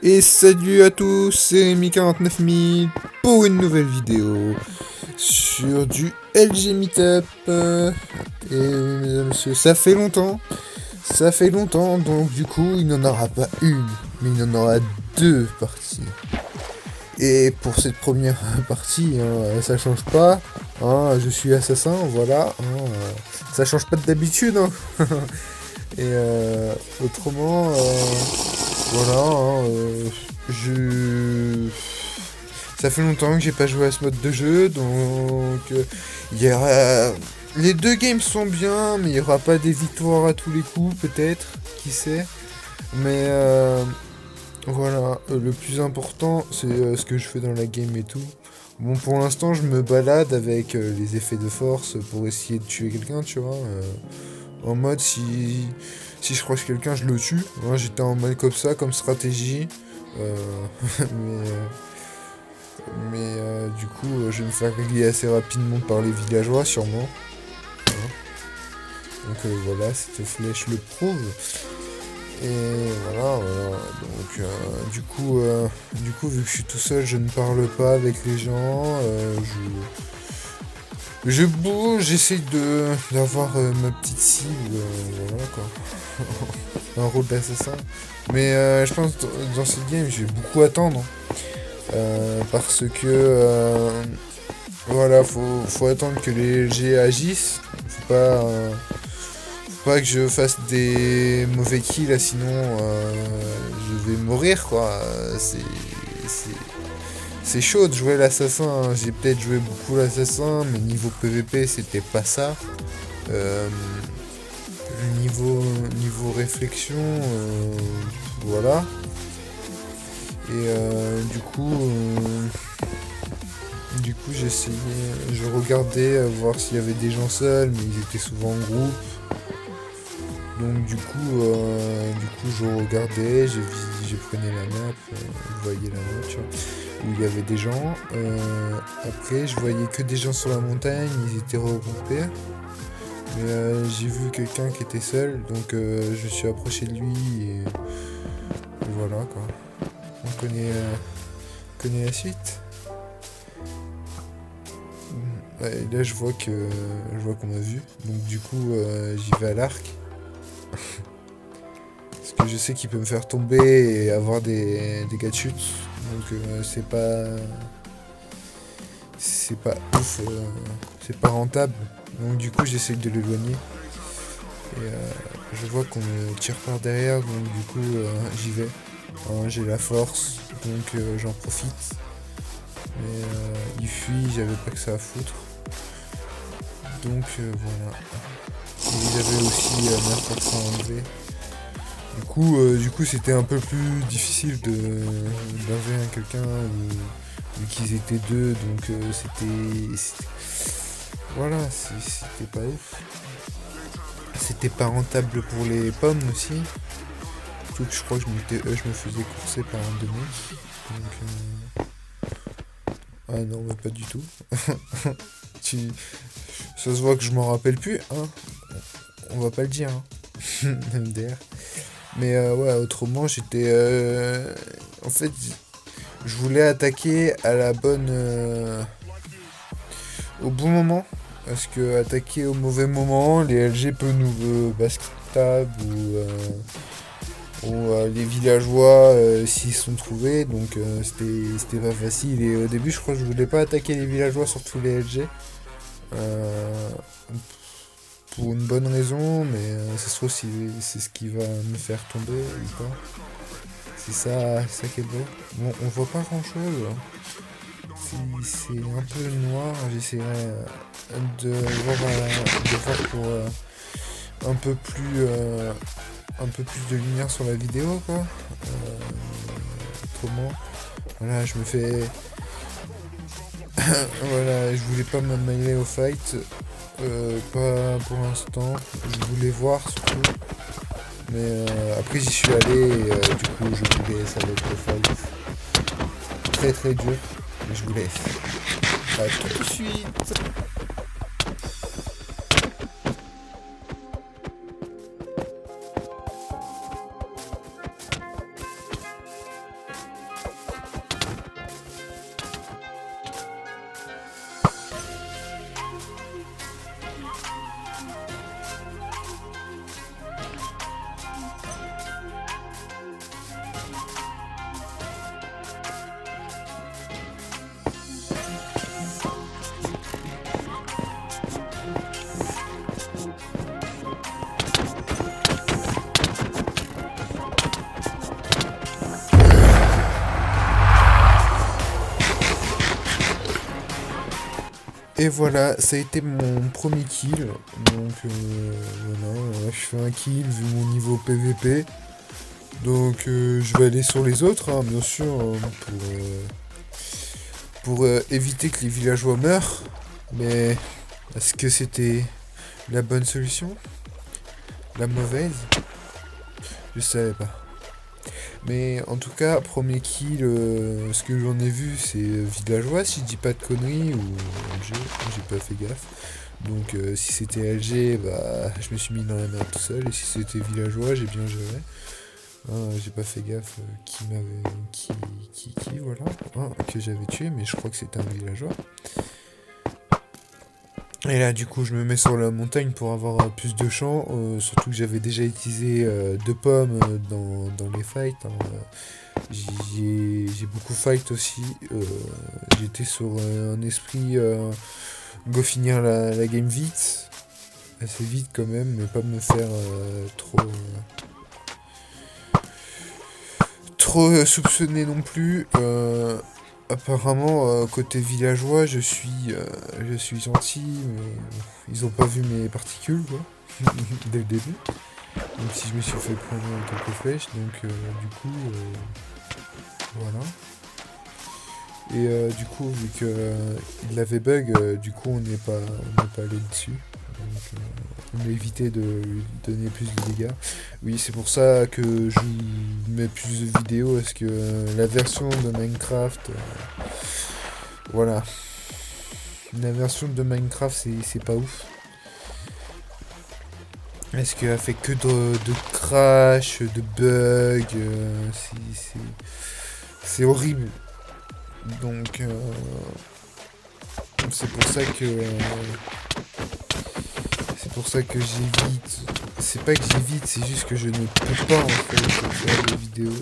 Et salut à tous, c'est Mi49000 pour une nouvelle vidéo sur du LG Meetup. Et mesdames et messieurs, ça fait longtemps, donc du coup il n'en aura pas une, mais il en aura deux parties. Et pour cette première partie, ça change pas, je suis assassin, voilà, ça change pas d'habitude. Et autrement, voilà, je... Ça fait longtemps que j'ai pas joué à ce mode de jeu, donc il y aura... Les deux games sont bien, mais il y aura pas des victoires à tous les coups, peut-être, qui sait. Mais voilà, le plus important, c'est ce que je fais dans la game et tout. Bon, pour l'instant, je me balade avec les effets de force pour essayer de tuer quelqu'un, tu vois. En mode, si je croise quelqu'un, je le tue. Moi, j'étais en mode comme ça, comme stratégie. Euh, mais du coup, je vais me faire régler assez rapidement par les villageois, sûrement. Hein. Donc voilà, cette flèche le prouve. Et voilà. Donc du coup, vu que je suis tout seul, je ne parle pas avec les gens. Je bouge, j'essaie d'avoir ma petite cible, voilà quoi. Un rôle d'assassin. Mais je pense que dans cette game, je vais beaucoup attendre. Parce que voilà, faut attendre que les LG agissent. Faut pas que je fasse des mauvais kills là, sinon je vais mourir quoi. C'est chaud de jouer l'assassin, hein. J'ai peut-être joué beaucoup l'assassin, mais niveau PVP c'était pas ça. Euh, niveau réflexion, voilà. Et du coup j'essayais, je regardais voir s'il y avait des gens seuls, mais ils étaient souvent en groupe. Donc du coup je regardais, j'ai prenais la map, je voyais la map, tu vois, où il y avait des gens. Après je voyais que des gens sur la montagne, ils étaient regroupés. Mais j'ai vu quelqu'un qui était seul, donc je me suis approché de lui et voilà quoi. On connaît la suite. Ouais, là je vois qu'on m'a vu, donc du coup j'y vais à l'arc. Parce que je sais qu'il peut me faire tomber et avoir des dégâts de chute. Donc c'est pas ouf, c'est pas rentable. Donc du coup j'essaye de l'éloigner. Et je vois qu'on me tire par derrière, donc du coup j'y vais. J'ai la force, donc j'en profite. Mais il fuit, j'avais pas que ça à foutre. Donc voilà. Et j'avais aussi ma force à enlever. Du coup, c'était un peu plus difficile d'enlever quelqu'un vu qu'ils étaient deux, donc voilà, c'était pas ouf. C'était pas rentable pour les pommes aussi. Surtout que je crois que je me faisais courser par un demi. Donc, ah non, mais pas du tout. Tu- Ça se voit que je m'en rappelle plus, hein. On va pas le dire, hein. MDR. Mais ouais, autrement, j'étais... En fait, je voulais attaquer à la bonne... au bon moment. Parce que attaquer au mauvais moment, les LG peuvent nous backstab ou les villageois s'ils sont trouvés. Donc c'était pas facile. Et au début, je crois que je voulais pas attaquer les villageois, surtout les LG. Euh, pour une bonne raison, mais ça se trouve si c'est ce qui va me faire tomber ou pas. C'est ça qui est beau. Bon, on voit pas grand chose. C'est un peu noir. J'essaierai de voir pour un peu plus de lumière sur la vidéo, quoi. Autrement, voilà, je me fais. Voilà, je voulais pas me mêler au fight. Pas pour l'instant. Je voulais voir surtout. Mais après j'y suis allé et du coup je voulais ça va être le fight. Très très dur. Mais je voulais. À tout de suite. Et voilà, ça a été mon premier kill. Donc voilà, je fais un kill vu mon niveau PVP. Donc je vais aller sur les autres, hein, bien sûr, pour éviter que les villageois meurent. Mais est-ce que c'était la bonne solution? La mauvaise? Je savais pas. Mais en tout cas, premier kill, ce que j'en ai vu, c'est villageois, si je dis pas de conneries, ou LG, j'ai pas fait gaffe. Donc si c'était LG, bah je me suis mis dans la merde tout seul, et si c'était villageois, j'ai bien géré. Hein, j'ai pas fait gaffe qui m'avait. Voilà. Hein, que j'avais tué, mais je crois que c'était un villageois. Et là, du coup, je me mets sur la montagne pour avoir plus de champ. Surtout que j'avais déjà utilisé 2 pommes dans les fights. Hein. J'ai beaucoup fight aussi. J'étais sur un esprit go finir la game vite. Assez vite quand même, mais pas me faire trop soupçonner non plus. Apparemment, côté villageois, je suis gentil, mais ils ont pas vu mes particules, quoi, dès le début. Même si je me suis fait prendre quelques flèches, donc du coup, voilà. Et du coup, vu qu'il avait bug, du coup, on n'est pas allé dessus. Donc, on a évité de lui donner plus de dégâts. Oui, c'est pour ça que je mets plus de vidéos, parce que la version de Minecraft, voilà. La version de Minecraft, c'est pas ouf. Est-ce qu'elle fait que de crash, de bugs, c'est horrible. Donc, c'est pour ça que... c'est pour ça que j'évite. C'est pas que j'évite, c'est juste que je ne peux pas en fait faire des vidéos.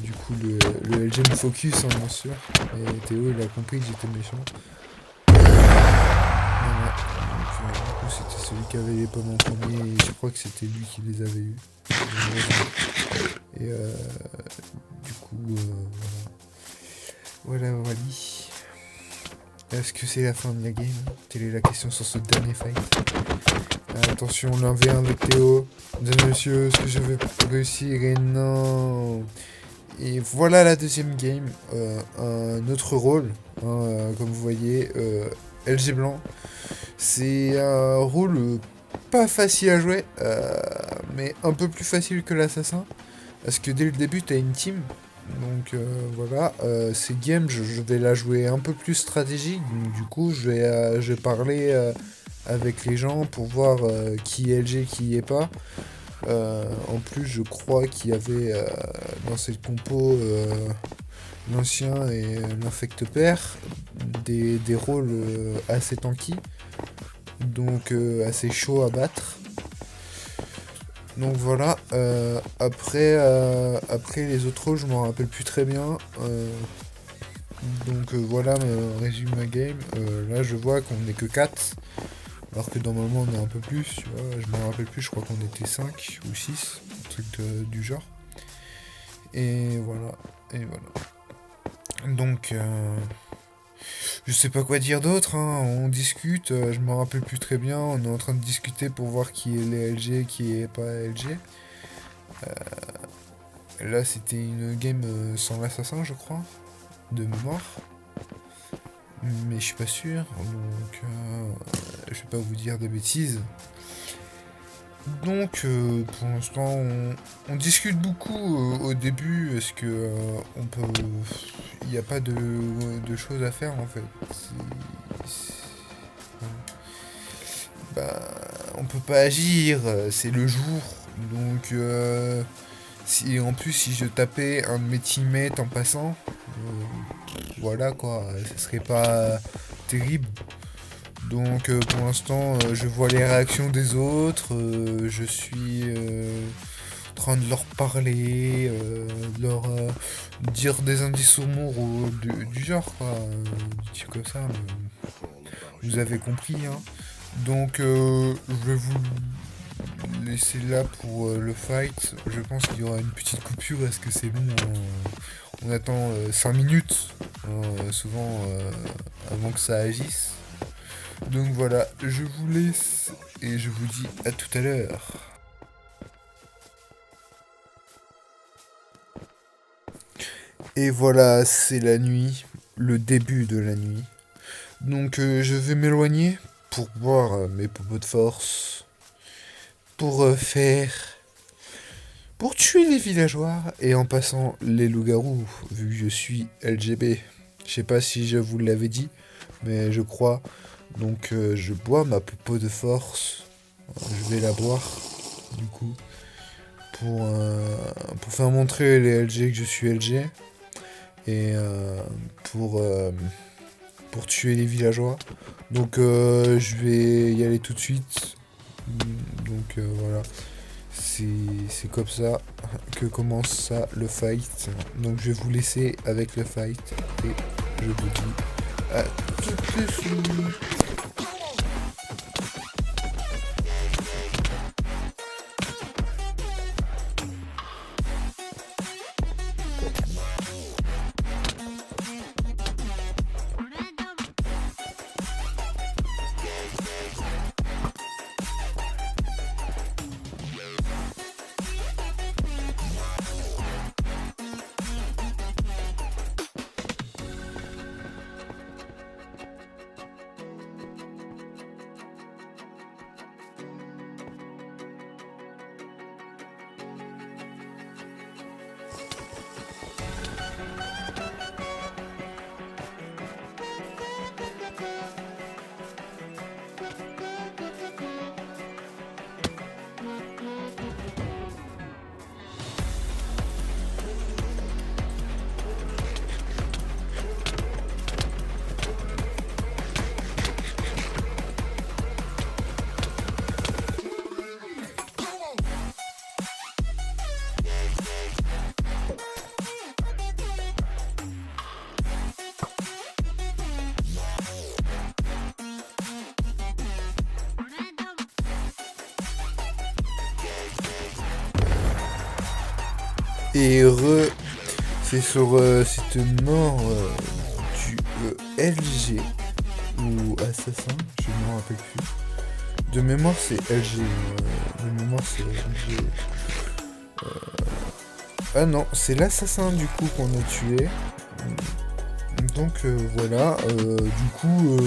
Du coup, le LG me focus, hein, bien sûr. Et Théo, il a compris que j'étais méchant. Voilà. Donc, du coup, c'était celui qui avait les pommes en premier. Et je crois que c'était lui qui les avait eu. Et du coup, voilà. Voilà. Est-ce que c'est la fin de la game? Telle est la question sur ce dernier fight. Attention, l'1v1 avec Théo. Mesdames et messieurs, est-ce que je vais réussir? Et non. Et voilà la deuxième game. Un autre rôle. Hein, comme vous voyez, LG blanc. C'est un rôle pas facile à jouer, mais un peu plus facile que l'assassin. Parce que dès le début, t'as une team. Donc voilà, ces games, je vais la jouer un peu plus stratégique. Donc du coup, je vais parler avec les gens pour voir qui est LG, qui est pas. En plus, je crois qu'il y avait dans cette compo l'ancien et l'infecte père, des rôles assez tanky, donc assez chaud à battre. Donc voilà, après les autres rôles, je m'en rappelle plus très bien. Donc voilà, résume ma game. Là, je vois qu'on n'est que 4. Alors que normalement, on est un peu plus, tu vois. Je me rappelle plus, je crois qu'on était 5 ou 6, un truc du genre. Et voilà. Donc, je sais pas quoi dire d'autre, hein. On discute, je me rappelle plus très bien. On est en train de discuter pour voir qui est les LG, qui est pas LG. Là, c'était une game sans l'assassin, je crois, de mémoire. Mais je suis pas sûr, donc je vais pas vous dire de bêtises. Donc pour l'instant on discute beaucoup au début, est-ce que on peut. Il n'y a pas de choses à faire en fait. Bah, on peut pas agir, c'est le jour. Donc en plus si je tapais un de mes teammates en passant, voilà quoi, ce serait pas terrible. Donc pour l'instant je vois les réactions des autres, je suis en train de leur parler, de leur dire des indices amour du genre quoi, dire comme ça, mais vous avez compris hein. Donc je vais vous laisser là pour le fight. Je pense qu'il y aura une petite coupure parce que c'est long. On attend 5 minutes, souvent avant que ça agisse. Donc voilà, je vous laisse et je vous dis à tout à l'heure. Et voilà, c'est la nuit, le début de la nuit. Donc je vais m'éloigner pour boire mes popos de force, pour pour tuer les villageois et en passant les loups-garous, vu que je suis LGB. Je sais pas si je vous l'avais dit, mais je crois. Donc je bois ma popo de force. Je vais la boire, du coup, pour faire montrer les LG que je suis LG. Et pour tuer les villageois. Donc je vais y aller tout de suite. Donc voilà. C'est comme ça que commence ça le fight. Donc je vais vous laisser avec le fight. Et je vous dis à tout de suite. Et c'est sur cette mort du LG ou assassin, je ne me rappelle plus. De mémoire c'est LG, de mémoire c'est LG. Ah non, c'est l'assassin du coup qu'on a tué. Donc voilà, du coup,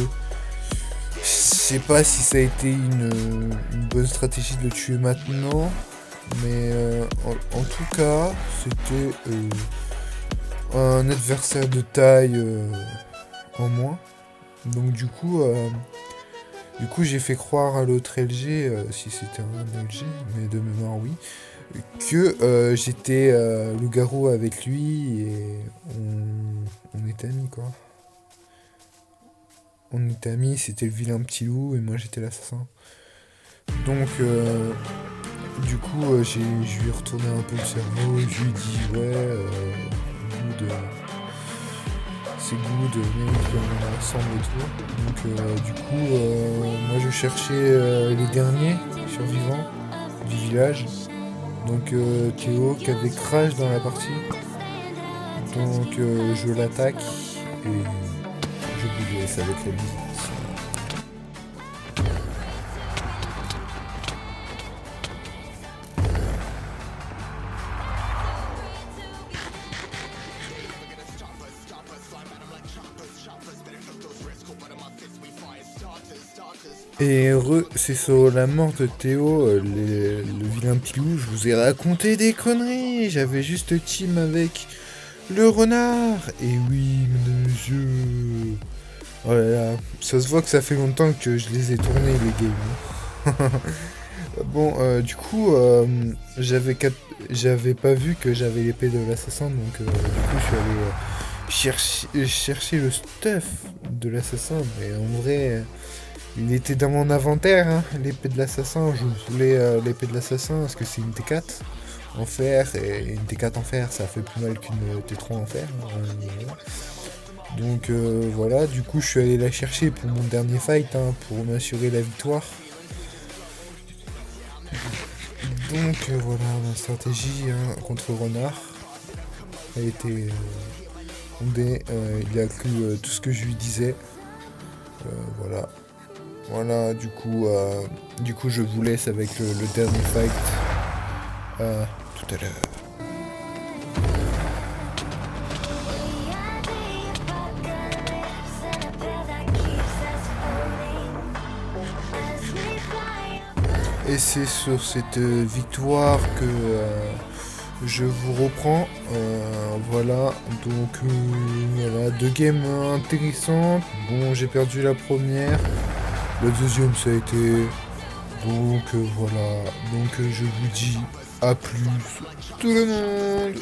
je sais pas si ça a été une bonne stratégie de le tuer maintenant. Mais en tout cas, c'était un adversaire de taille en moins. Donc du coup j'ai fait croire à l'autre LG, si c'était un LG, mais de mémoire oui, que j'étais loup-garou avec lui et on était amis quoi. On était amis, c'était le vilain petit loup et moi j'étais l'assassin. Donc du coup, je lui ai retourné un peu le cerveau, je lui ai dit ouais, c'est good, mec, on est ensemble et tout. Donc du coup, moi je cherchais les derniers survivants du village. Donc Théo qui avait crash dans la partie. Donc je l'attaque et je vous laisse avec la musique. Et c'est sur la mort de Théo, le vilain petit loup, je vous ai raconté des conneries. J'avais juste team avec le renard. Et oui, mesdames et messieurs. Oh là là, ça se voit que ça fait longtemps que je les ai tournés les games. Bon, du coup, j'avais pas vu que j'avais l'épée de l'assassin, donc du coup je suis allé chercher le stuff de l'assassin, mais en vrai... Il était dans mon inventaire, hein, l'épée de l'assassin. Je voulais l'épée de l'assassin parce que c'est une T4 en fer. Et une T4 en fer, ça fait plus mal qu'une T3 en fer. Donc voilà, du coup je suis allé la chercher pour mon dernier fight, hein, pour m'assurer la victoire. Donc voilà ma stratégie hein, contre Renard. a été fondé. Il a cru tout ce que je lui disais. Voilà. Voilà, du coup, je vous laisse avec le dernier fight. Tout à l'heure. Et c'est sur cette victoire que je vous reprends. Voilà, donc voilà, 2 games intéressantes. Bon, j'ai perdu la première. La deuxième, ça a été... Donc voilà, donc je vous dis à plus tout le monde.